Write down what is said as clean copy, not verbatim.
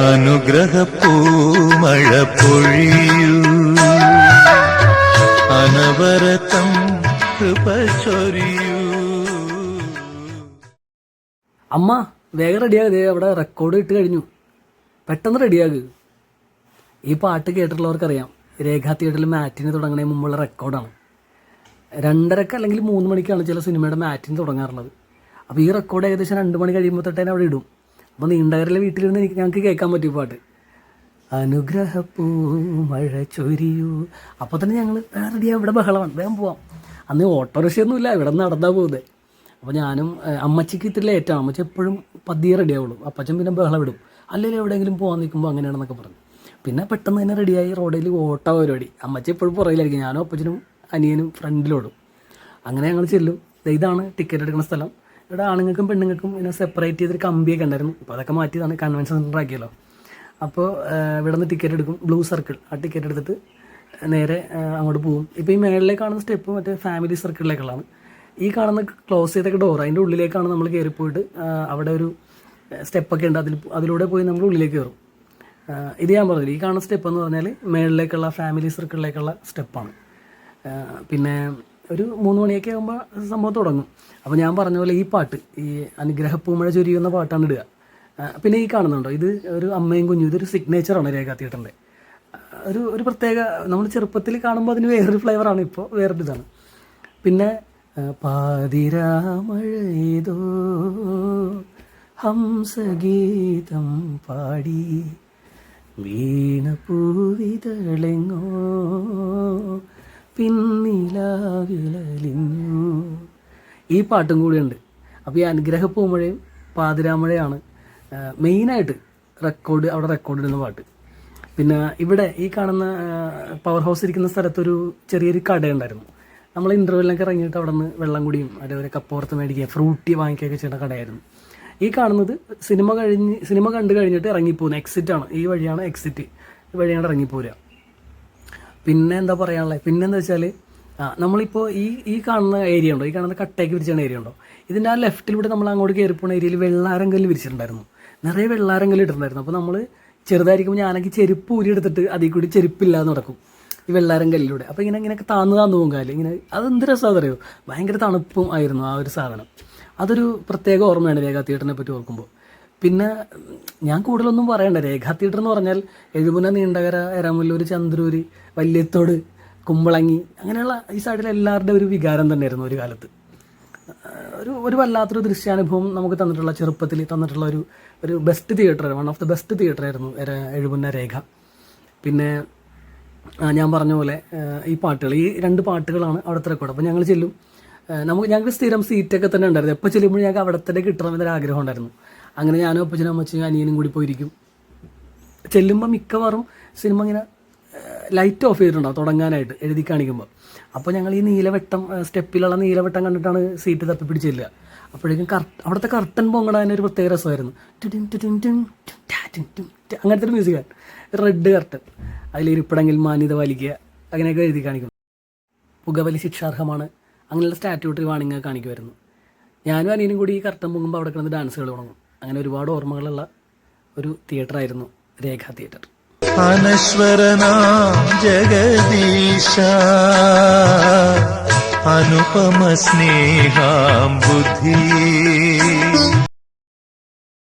അനുഗ്രഹപ്പൂമഴ പൊഴിയൂ അനവരതം കൃപ ചൊരിയൂ. അമ്മ വേഗം റെഡിയാകെ, അവിടെ റെക്കോർഡ് ഇട്ട് കഴിഞ്ഞു, പെട്ടെന്ന് റെഡിയാക്. ഈ പാട്ട് കേട്ടിട്ടുള്ളവർക്കറിയാം, രേഖാ തിയേറ്ററിൽ മാറ്റിന് തുടങ്ങുന്നതിന് മുമ്പുള്ള റെക്കോർഡാണ്. 2:30 അല്ലെങ്കിൽ 3 മണിക്കാണ് ചില സിനിമയുടെ മാറ്റിന് തുടങ്ങാറുള്ളത്. അപ്പോൾ ഈ റെക്കോർഡ് ഏകദേശം 2 മണി കഴിയുമ്പോൾ തൊട്ടേ അവിടെ ഇടും. അപ്പോൾ നീണ്ടകരയിലെ വീട്ടിലിരുന്ന് ഞങ്ങൾക്ക് കേൾക്കാൻ പറ്റിയ പാട്ട് അനുഗ്രഹപ്പൂ മഴ ചൊരിയൂ. അപ്പോൾ തന്നെ ഞങ്ങൾ റെഡിയാവും, ഇവിടെ ബഹളമാണ്, വേഗം പോവാം. അന്ന് ഓട്ടോറിക്ഷയൊന്നുമില്ല, ഇവിടെ നടന്നാ പോകുന്നത്. അപ്പോൾ ഞാനും അമ്മച്ചിക്ക് ഇത്തിരി ലേറ്റാണ്, അമ്മച്ചി എപ്പോഴും പതിയെ റെഡിയാവുള്ളൂ. അപ്പച്ചൻ പിന്നെ ബഹളം വിടും, അല്ലെങ്കിൽ എവിടെയെങ്കിലും പോകാൻ നിൽക്കുമ്പോൾ അങ്ങനെയാണെന്നൊക്കെ പറഞ്ഞു. പിന്നെ പെട്ടെന്ന് തന്നെ റെഡിയായി റോഡിൽ ഓട്ട പരിപാടി. അമ്മച്ചി എപ്പോഴും പുറകിലായിരിക്കും, ഞാനും അപ്പച്ചനും അനിയനും ഫ്രണ്ടിലോടും. അങ്ങനെ ഞങ്ങൾ ചെല്ലും. ഇതാണ് ടിക്കറ്റ് എടുക്കുന്ന സ്ഥലം. ഇവിടെ ആണുങ്ങൾക്കും പെണ്ണുങ്ങൾക്കും ഇങ്ങനെ സെപ്പറേറ്റ് ചെയ്തൊരു കമ്പിയൊക്കെ ഉണ്ടായിരുന്നു. ഇപ്പോൾ അതൊക്കെ മാറ്റിയതാണ്, കൺവെൻഷൻ സെൻ്റർ ആക്കിയല്ലോ. അപ്പോൾ ഇവിടെ നിന്ന് ടിക്കറ്റ് എടുക്കും, ബ്ലൂ സർക്കിൾ. ആ ടിക്കറ്റ് എടുത്തിട്ട് നേരെ അങ്ങോട്ട് പോകും. ഇപ്പോൾ ഈ മേളിലേക്ക് കാണുന്ന സ്റ്റെപ്പ് മറ്റേ ഫാമിലി സർക്കിളിലേക്കുള്ളതാണ്. ഈ കാണുന്ന ക്ലോസ് ചെയ്തൊക്കെ ഡോർ, അതിൻ്റെ ഉള്ളിലേക്കാണ് നമ്മൾ കയറിപ്പോയിട്ട് അവിടെ ഒരു സ്റ്റെപ്പൊക്കെ ഉണ്ട്, അതിലൂടെ പോയി നമ്മൾ ഉള്ളിലേക്ക് കയറും. ഇത് ഞാൻ പറഞ്ഞില്ല, ഈ കാണുന്ന സ്റ്റെപ്പ് എന്ന് പറഞ്ഞാൽ മേളിലേക്കുള്ള ഫാമിലി സർക്കിളിലേക്കുള്ള സ്റ്റെപ്പാണ്. പിന്നെ ഒരു 3 മണിയൊക്കെ ആകുമ്പോൾ സംഭവം തുടങ്ങും. അപ്പോൾ ഞാൻ പറഞ്ഞ പോലെ ഈ പാട്ട്, ഈ അനുഗ്രഹപ്പൂമഴ ചൊരിയുന്ന പാട്ടാണ് ഇടുക. പിന്നെ ഈ കാണുന്നുണ്ടോ, ഇത് ഒരു അമ്മയും കുഞ്ഞും, ഇതൊരു സിഗ്നേച്ചറാണ് രേഖാ തിയേറ്ററിൻ്റെ. ഒരു പ്രത്യേക, നമ്മൾ ചെറുപ്പത്തിൽ കാണുമ്പോൾ അതിന് വേറൊരു ഫ്ലേവറാണ്, ഇപ്പോൾ വേറൊരു ഇതാണ്. പിന്നെ പാതിരാമഴയതോ ഹംസഗീതം പാടി വീണപൂവിതളെങ്ങോ പിന്നിലാവിലലിഞ്ഞു. ഈ പാട്ടും കൂടിയുണ്ട്. അപ്പോൾ ഈ അനുഗ്രഹപ്പൂമഴയും പാതിരാമഴയാണ് മെയിനായിട്ട് അവിടെ റെക്കോർഡ് ഇടുന്ന പാട്ട്. പിന്നെ ഇവിടെ ഈ കാണുന്ന പവർ ഹൗസ് ഇരിക്കുന്ന സ്ഥലത്തൊരു ചെറിയൊരു കടയുണ്ടായിരുന്നു. നമ്മൾ ഇൻ്റർവെല്ലൊക്കെ ഇറങ്ങിയിട്ട് അവിടെ നിന്ന് വെള്ളം കുടിയും അതേപോലെ കപ്പോർത്ത് മേടിക്കുക, ഫ്രൂട്ടി വാങ്ങിക്കുകയൊക്കെ ചെയ്യുന്ന കടയായിരുന്നു. ഈ കാണുന്നത് സിനിമ കണ്ടു കഴിഞ്ഞിട്ട് ഇറങ്ങിപ്പോകുന്ന എക്സിറ്റാണ്. ഈ വഴിയാണ് എക്സിറ്റ്, ഈ വഴിയാണ് ഇറങ്ങിപ്പോരുക. പിന്നെ എന്താ പറയാനുള്ളത്, പിന്നെന്താ വെച്ചാൽ നമ്മളിപ്പോൾ ഈ കാണുന്ന ഏരിയ ഉണ്ടോ, ഈ കാണുന്ന കട്ടയ്ക്ക് വിരിച്ചാണ് ഏരിയ ഉണ്ടോ, ഇതിൻ്റെ ആ ലെഫ്റ്റിലൂടെ നമ്മൾ അങ്ങോട്ട് കയറി പോകുന്ന ഏരിയയിൽ വെള്ളാരം കല്ല് വിരിച്ചിട്ടുണ്ടായിരുന്നു, നിറയെ വെള്ളാരം കല്ല് ഇട്ടിട്ടുണ്ടായിരുന്നു. അപ്പോൾ നമ്മൾ ചെറുതായിരിക്കുമ്പോൾ ഞാനൊക്കെ ചെരുപ്പ് ഊരി എടുത്തിട്ട് അതിൽ കൂടി ചെരുപ്പില്ലാതെ നടക്കും ഈ വെള്ളാരം കല്ലിലൂടെ. അപ്പോൾ ഇങ്ങനെയൊക്കെ താന്നു പോകും കാല് ഇങ്ങനെ. അതെന്ത് രസമാണെന്ന് അറിയോ, ഭയങ്കര തണുപ്പും ആയിരുന്നു ആ ഒരു സാധനം. അതൊരു പ്രത്യേക ഓർമ്മയാണ് രേഖാ തിയേറ്ററിനെ പറ്റി ഓർക്കുമ്പോൾ. പിന്നെ ഞാൻ കൂടുതലൊന്നും പറയണ്ട, രേഖാ തിയേറ്റർ എന്ന് പറഞ്ഞാൽ എഴുപുന്ന, നീണ്ടകര, എരമല്ലൂർ, ചന്ദ്രൂർ, വല്യത്തോട്, കുമ്പളങ്ങി, അങ്ങനെയുള്ള ഈ സൈഡിലെ എല്ലാവരുടെയും ഒരു വികാരം തന്നെയായിരുന്നു ഒരു കാലത്ത്. ഒരു വല്ലാത്തൊരു ദൃശ്യാനുഭവം നമുക്ക് തന്നിട്ടുള്ള, ചെറുപ്പത്തിൽ തന്നിട്ടുള്ള ഒരു best theatre, one of the best theatre ആയിരുന്നു എഴുപുന്ന രേഖ. പിന്നെ ഞാൻ പറഞ്ഞ പോലെ ഈ പാട്ടുകൾ, ഈ 2 പാട്ടുകളാണ് അവിടുത്തെ റെക്കോർഡ്. അപ്പോൾ ഞങ്ങൾ ചെല്ലും, ഞങ്ങൾക്ക് സ്ഥിരം സീറ്റൊക്കെ തന്നെ ഉണ്ടായിരുന്നു. എപ്പോൾ ചെല്ലുമ്പോൾ ഞങ്ങൾക്ക് അവിടെ തന്നെ കിട്ടണമെന്നൊരു ആഗ്രഹം ഉണ്ടായിരുന്നു. അങ്ങനെ ഞാനും അപ്പച്ചനും അമ്മച്ചനും അനിയനും കൂടി പോയിരിക്കും. ചെല്ലുമ്പോൾ മിക്കവാറും സിനിമ ഇങ്ങനെ ലൈറ്റ് ഓഫ് ചെയ്തിട്ടുണ്ടാവും തുടങ്ങാനായിട്ട് എഴുതി കാണിക്കുമ്പോൾ. അപ്പോൾ ഞങ്ങൾ ഈ നീലവട്ടം, സ്റ്റെപ്പിലുള്ള നീലവട്ടം കണ്ടിട്ടാണ് സീറ്റ് തപ്പിപ്പിടിച്ച് ചെല്ലുക. അപ്പോഴേക്കും അവിടുത്തെ കർട്ടൻ പൊങ്ങടാൻ ഒരു പ്രത്യേക രസമായിരുന്നു. അങ്ങനത്തെ ഒരു മ്യൂസിക്കാണ്, റെഡ് കർട്ടൻ, അതിലിരിപ്പിടങ്കിൽ മാന്യത വലിക്കുക, അങ്ങനെയൊക്കെ എഴുതി കാണിക്കും. പുകവലി ശിക്ഷാർഹമാണ്, അങ്ങനെയുള്ള സ്റ്റാറ്റ്യൂട്ടറി വാണിംഗ് കാണിക്കുമായിരുന്നു. ഞാനും അനിയനും കൂടി ഈ കർട്ടൻ പൊങ്ങുമ്പോൾ അവിടെ കിടന്ന് ഡാൻസുകൾ തുടങ്ങും. അങ്ങനെ ഒരുപാട് ഓർമ്മകളുള്ള ഒരു തിയേറ്ററായിരുന്നു രേഖാ തിയേറ്റർ. അനശ്വരനാം ജഗദീശ അനുപമ സ്നേഹാം ബുദ്ധി